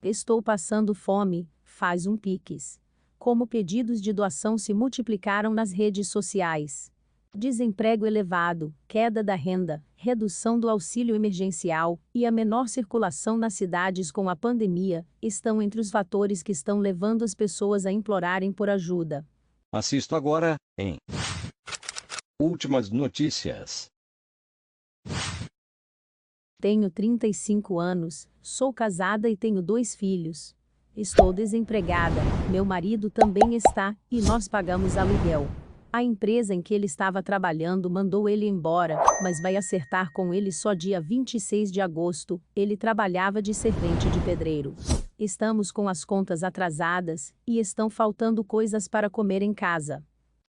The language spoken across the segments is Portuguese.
Estou passando fome, faz um Pix. Como pedidos de doação se multiplicaram nas redes sociais. Desemprego elevado, queda da renda, redução do auxílio emergencial e a menor circulação nas cidades com a pandemia estão entre os fatores que estão levando as pessoas a implorarem por ajuda. Assisto agora, em Últimas Notícias. Tenho 35 anos, sou casada e tenho 2 filhos. Estou desempregada, meu marido também está, e nós pagamos aluguel. A empresa em que ele estava trabalhando mandou ele embora, mas vai acertar com ele só dia 26 de agosto, ele trabalhava de servente de pedreiro. Estamos com as contas atrasadas, e estão faltando coisas para comer em casa.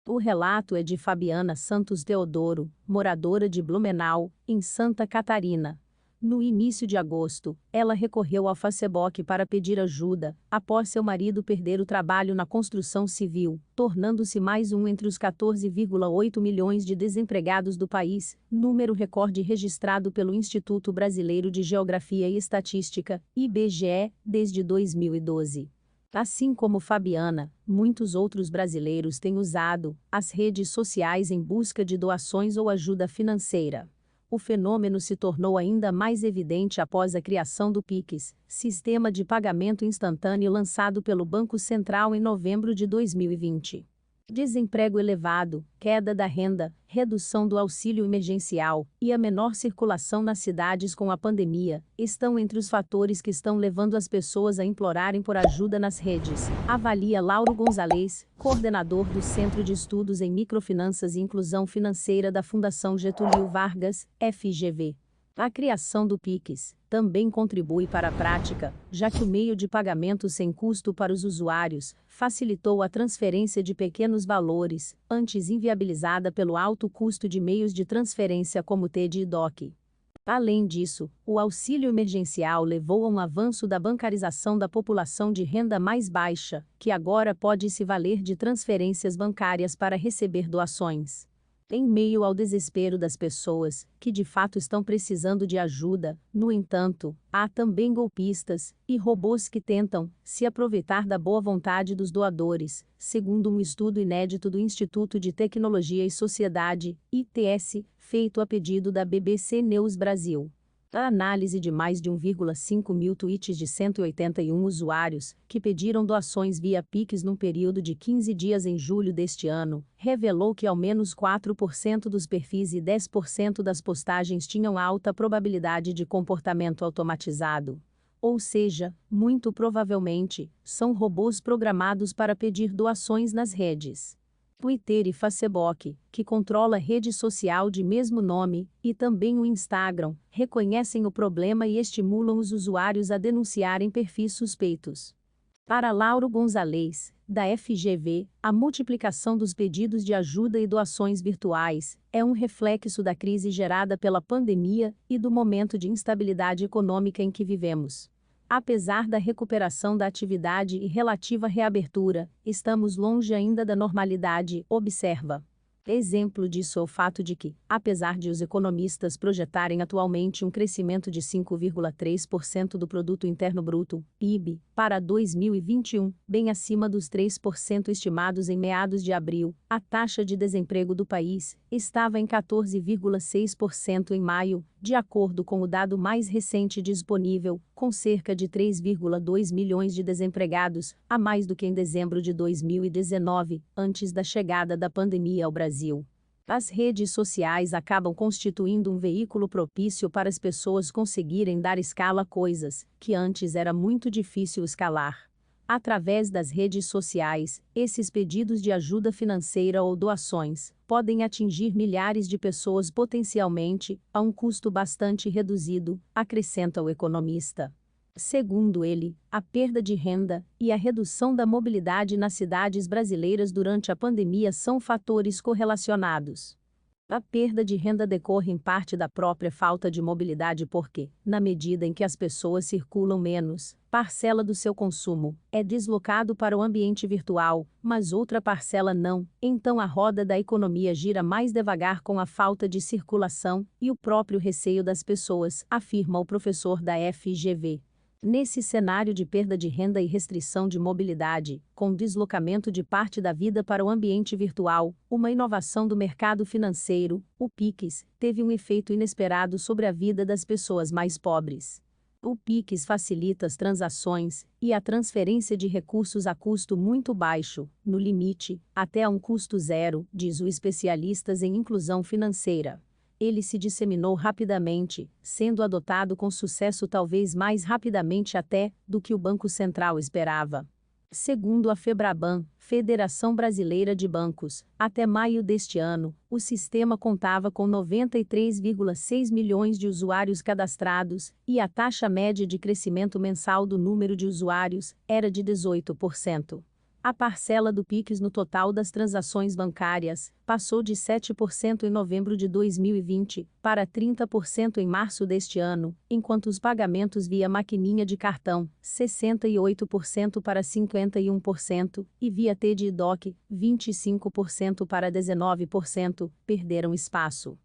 O relato é de Fabiana Santos Teodoro, moradora de Blumenau, em Santa Catarina. No início de agosto, ela recorreu ao Facebook para pedir ajuda, após seu marido perder o trabalho na construção civil, tornando-se mais um entre os 14,8 milhões de desempregados do país, número recorde registrado pelo Instituto Brasileiro de Geografia e Estatística, IBGE, desde 2012. Assim como Fabiana, muitos outros brasileiros têm usado as redes sociais em busca de doações ou ajuda financeira. O fenômeno se tornou ainda mais evidente após a criação do Pix, sistema de pagamento instantâneo lançado pelo Banco Central em novembro de 2020. Desemprego elevado, queda da renda, redução do auxílio emergencial e a menor circulação nas cidades com a pandemia estão entre os fatores que estão levando as pessoas a implorarem por ajuda nas redes, avalia Lauro Gonzalez, coordenador do Centro de Estudos em Microfinanças e Inclusão Financeira da Fundação Getúlio Vargas, FGV. A criação do Pix também contribui para a prática, já que o meio de pagamento sem custo para os usuários facilitou a transferência de pequenos valores, antes inviabilizada pelo alto custo de meios de transferência como TED e DOC. Além disso, o auxílio emergencial levou a um avanço da bancarização da população de renda mais baixa, que agora pode se valer de transferências bancárias para receber doações. Em meio ao desespero das pessoas, que de fato estão precisando de ajuda, no entanto, há também golpistas e robôs que tentam se aproveitar da boa vontade dos doadores, segundo um estudo inédito do Instituto de Tecnologia e Sociedade, ITS, feito a pedido da BBC News Brasil. A análise de mais de 1,5 mil tweets de 181 usuários, que pediram doações via Pix num período de 15 dias em julho deste ano, revelou que ao menos 4% dos perfis e 10% das postagens tinham alta probabilidade de comportamento automatizado. Ou seja, muito provavelmente, são robôs programados para pedir doações nas redes. Twitter e Facebook, que controla a rede social de mesmo nome, e também o Instagram, reconhecem o problema e estimulam os usuários a denunciarem perfis suspeitos. Para Lauro Gonzalez, da FGV, a multiplicação dos pedidos de ajuda e doações virtuais é um reflexo da crise gerada pela pandemia e do momento de instabilidade econômica em que vivemos. Apesar da recuperação da atividade e relativa reabertura, estamos longe ainda da normalidade, observa. Exemplo disso é o fato de que, apesar de os economistas projetarem atualmente um crescimento de 5,3% do Produto Interno Bruto, PIB, para 2021, bem acima dos 3% estimados em meados de abril, a taxa de desemprego do país estava em 14,6% em maio, de acordo com o dado mais recente disponível, com cerca de 3,2 milhões de desempregados, a mais do que em dezembro de 2019, antes da chegada da pandemia ao Brasil. As redes sociais acabam constituindo um veículo propício para as pessoas conseguirem dar escala a coisas que antes era muito difícil escalar. Através das redes sociais, esses pedidos de ajuda financeira ou doações podem atingir milhares de pessoas potencialmente, a um custo bastante reduzido, acrescenta o economista. Segundo ele, a perda de renda e a redução da mobilidade nas cidades brasileiras durante a pandemia são fatores correlacionados. A perda de renda decorre em parte da própria falta de mobilidade porque, na medida em que as pessoas circulam menos, parcela do seu consumo é deslocado para o ambiente virtual, mas outra parcela não, então a roda da economia gira mais devagar com a falta de circulação e o próprio receio das pessoas, afirma o professor da FGV. Nesse cenário de perda de renda e restrição de mobilidade, com deslocamento de parte da vida para o ambiente virtual, uma inovação do mercado financeiro, o Pix, teve um efeito inesperado sobre a vida das pessoas mais pobres. O Pix facilita as transações e a transferência de recursos a custo muito baixo, no limite, até a um custo zero, diz o especialistas em inclusão financeira. Ele se disseminou rapidamente, sendo adotado com sucesso talvez mais rapidamente até do que o Banco Central esperava. Segundo a Febraban, Federação Brasileira de Bancos, até maio deste ano, o sistema contava com 93,6 milhões de usuários cadastrados, e a taxa média de crescimento mensal do número de usuários era de 18%. A parcela do Pix no total das transações bancárias passou de 7% em novembro de 2020 para 30% em março deste ano, enquanto os pagamentos via maquininha de cartão, 68% para 51%, e via TED e DOC, 25% para 19%, perderam espaço.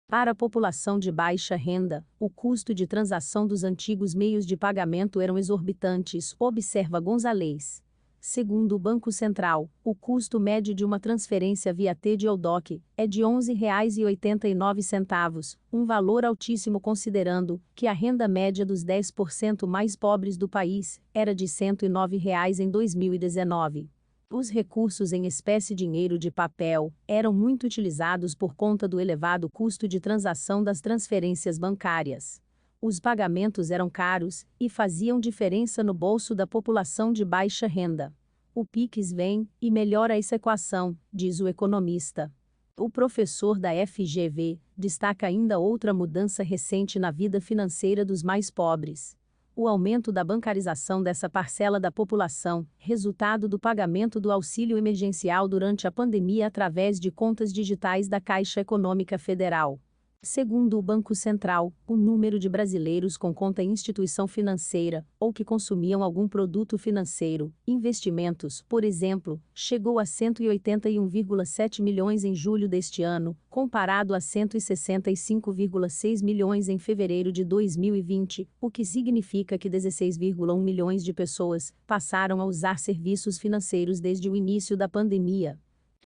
Para a população de baixa renda, o custo de transação dos antigos meios de pagamento eram exorbitantes, observa Gonzalez. Segundo o Banco Central, o custo médio de uma transferência via TED ou DOC é de R$ 11,89, um valor altíssimo considerando que a renda média dos 10% mais pobres do país era de R$ 109 em 2019. Os recursos em espécie dinheiro de papel eram muito utilizados por conta do elevado custo de transação das transferências bancárias. Os pagamentos eram caros e faziam diferença no bolso da população de baixa renda. O Pix vem e melhora essa equação, diz o economista. O professor da FGV destaca ainda outra mudança recente na vida financeira dos mais pobres. O aumento da bancarização dessa parcela da população, resultado do pagamento do auxílio emergencial durante a pandemia através de contas digitais da Caixa Econômica Federal. Segundo o Banco Central, o número de brasileiros com conta em instituição financeira, ou que consumiam algum produto financeiro, investimentos, por exemplo, chegou a 181,7 milhões em julho deste ano, comparado a 165,6 milhões em fevereiro de 2020, o que significa que 16,1 milhões de pessoas passaram a usar serviços financeiros desde o início da pandemia.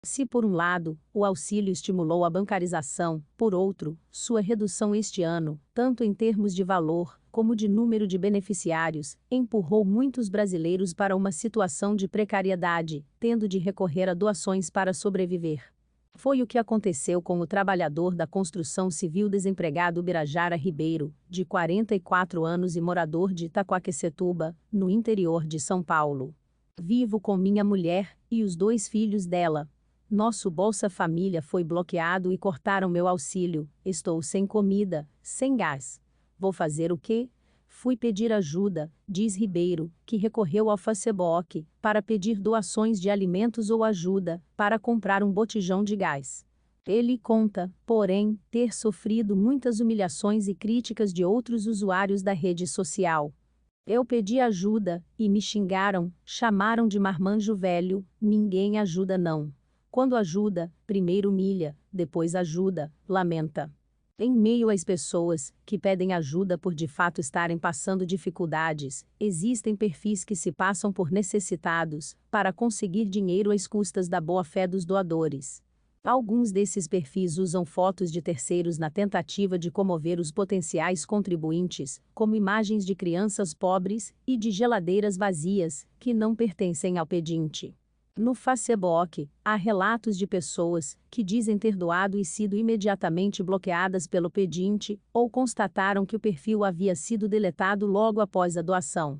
Se por um lado, o auxílio estimulou a bancarização, por outro, sua redução este ano, tanto em termos de valor, como de número de beneficiários, empurrou muitos brasileiros para uma situação de precariedade, tendo de recorrer a doações para sobreviver. Foi o que aconteceu com o trabalhador da construção civil desempregado Birajara Ribeiro, de 44 anos e morador de Itaquaquecetuba, no interior de São Paulo. Vivo com minha mulher e os 2 filhos dela. Nosso Bolsa Família foi bloqueado e cortaram meu auxílio. Estou sem comida, sem gás. Vou fazer o quê? Fui pedir ajuda, diz Ribeiro, que recorreu ao Facebook para pedir doações de alimentos ou ajuda para comprar um botijão de gás. Ele conta, porém, ter sofrido muitas humilhações e críticas de outros usuários da rede social. Eu pedi ajuda e me xingaram, chamaram de marmanjo velho, ninguém ajuda não. Quando ajuda, primeiro humilha, depois ajuda, lamenta. Em meio às pessoas que pedem ajuda por de fato estarem passando dificuldades, existem perfis que se passam por necessitados para conseguir dinheiro às custas da boa-fé dos doadores. Alguns desses perfis usam fotos de terceiros na tentativa de comover os potenciais contribuintes, como imagens de crianças pobres e de geladeiras vazias, que não pertencem ao pedinte. No Facebook, há relatos de pessoas que dizem ter doado e sido imediatamente bloqueadas pelo pedinte, ou constataram que o perfil havia sido deletado logo após a doação.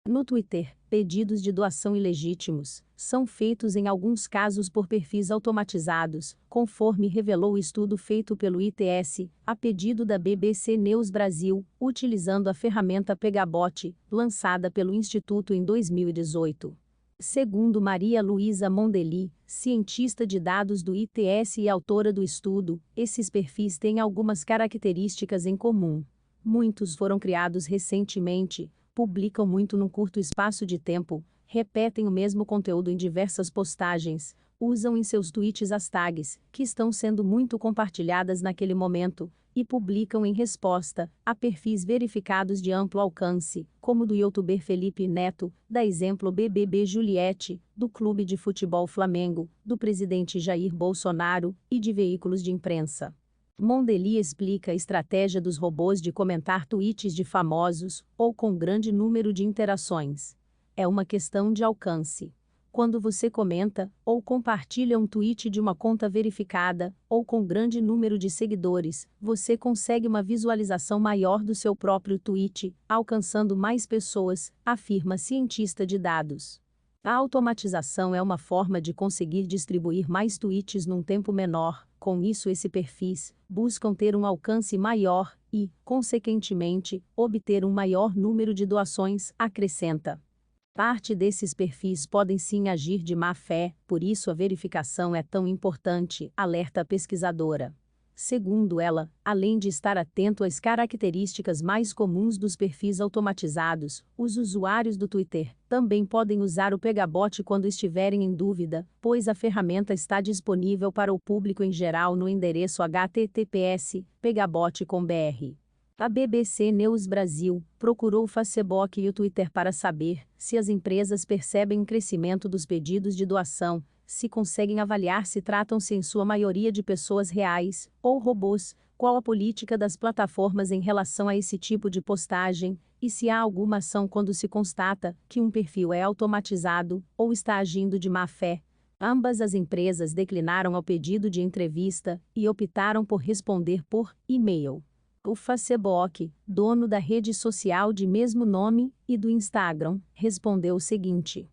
No Twitter, pedidos de doação ilegítimos são feitos em alguns casos por perfis automatizados, conforme revelou o estudo feito pelo ITS, a pedido da BBC News Brasil, utilizando a ferramenta Pegabot, lançada pelo Instituto em 2018. Segundo Maria Luísa Mondeli, cientista de dados do ITS e autora do estudo, esses perfis têm algumas características em comum. Muitos foram criados recentemente, publicam muito num curto espaço de tempo, repetem o mesmo conteúdo em diversas postagens, usam em seus tweets as tags, que estão sendo muito compartilhadas naquele momento, e publicam em resposta a perfis verificados de amplo alcance, como o do youtuber Felipe Neto, da Exemplo BBB Juliette, do Clube de Futebol Flamengo, do presidente Jair Bolsonaro e de veículos de imprensa. Mondeli explica a estratégia dos robôs de comentar tweets de famosos ou com grande número de interações. É uma questão de alcance. Quando você comenta ou compartilha um tweet de uma conta verificada ou com grande número de seguidores, você consegue uma visualização maior do seu próprio tweet, alcançando mais pessoas, afirma cientista de dados. A automatização é uma forma de conseguir distribuir mais tweets num tempo menor. Com isso, esses perfis buscam ter um alcance maior e, consequentemente, obter um maior número de doações, acrescenta. Parte desses perfis podem sim agir de má fé, por isso a verificação é tão importante, alerta a pesquisadora. Segundo ela, além de estar atento às características mais comuns dos perfis automatizados, os usuários do Twitter também podem usar o Pegabot quando estiverem em dúvida, pois a ferramenta está disponível para o público em geral no endereço https://pegabot.com.br. A BBC News Brasil procurou o Facebook e o Twitter para saber se as empresas percebem um crescimento dos pedidos de doação, se conseguem avaliar se tratam-se em sua maioria de pessoas reais ou robôs, qual a política das plataformas em relação a esse tipo de postagem, e se há alguma ação quando se constata que um perfil é automatizado ou está agindo de má fé. Ambas as empresas declinaram ao pedido de entrevista e optaram por responder por e-mail. O Facebook, dono da rede social de mesmo nome e do Instagram, respondeu o seguinte: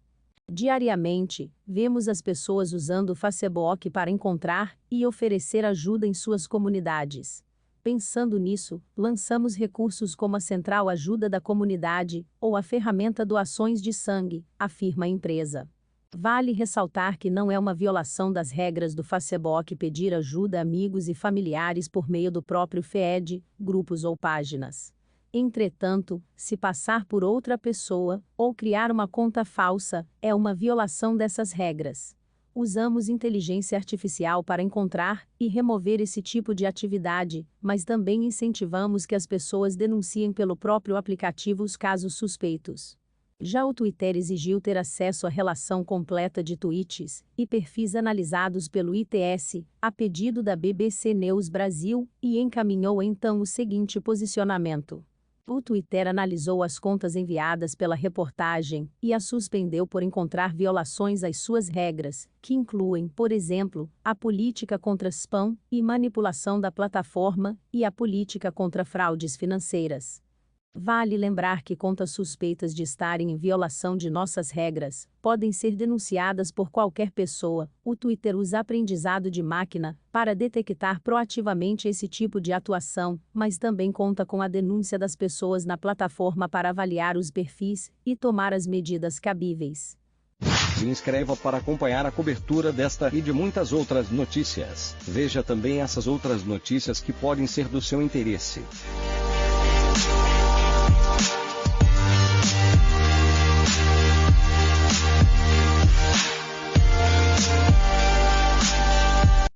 diariamente, vemos as pessoas usando o Facebook para encontrar e oferecer ajuda em suas comunidades. Pensando nisso, lançamos recursos como a Central Ajuda da Comunidade ou a ferramenta Doações de Sangue, afirma a empresa. Vale ressaltar que não é uma violação das regras do Facebook pedir ajuda a amigos e familiares por meio do próprio feed, grupos ou páginas. Entretanto, se passar por outra pessoa ou criar uma conta falsa, é uma violação dessas regras. Usamos inteligência artificial para encontrar e remover esse tipo de atividade, mas também incentivamos que as pessoas denunciem pelo próprio aplicativo os casos suspeitos. Já o Twitter exigiu ter acesso à relação completa de tweets e perfis analisados pelo ITS, a pedido da BBC News Brasil, e encaminhou então o seguinte posicionamento. O Twitter analisou as contas enviadas pela reportagem e as suspendeu por encontrar violações às suas regras, que incluem, por exemplo, a política contra spam e manipulação da plataforma e a política contra fraudes financeiras. Vale lembrar que contas suspeitas de estarem em violação de nossas regras podem ser denunciadas por qualquer pessoa. O Twitter usa aprendizado de máquina para detectar proativamente esse tipo de atuação, mas também conta com a denúncia das pessoas na plataforma para avaliar os perfis e tomar as medidas cabíveis. Se inscreva para acompanhar a cobertura desta e de muitas outras notícias. Veja também essas outras notícias que podem ser do seu interesse.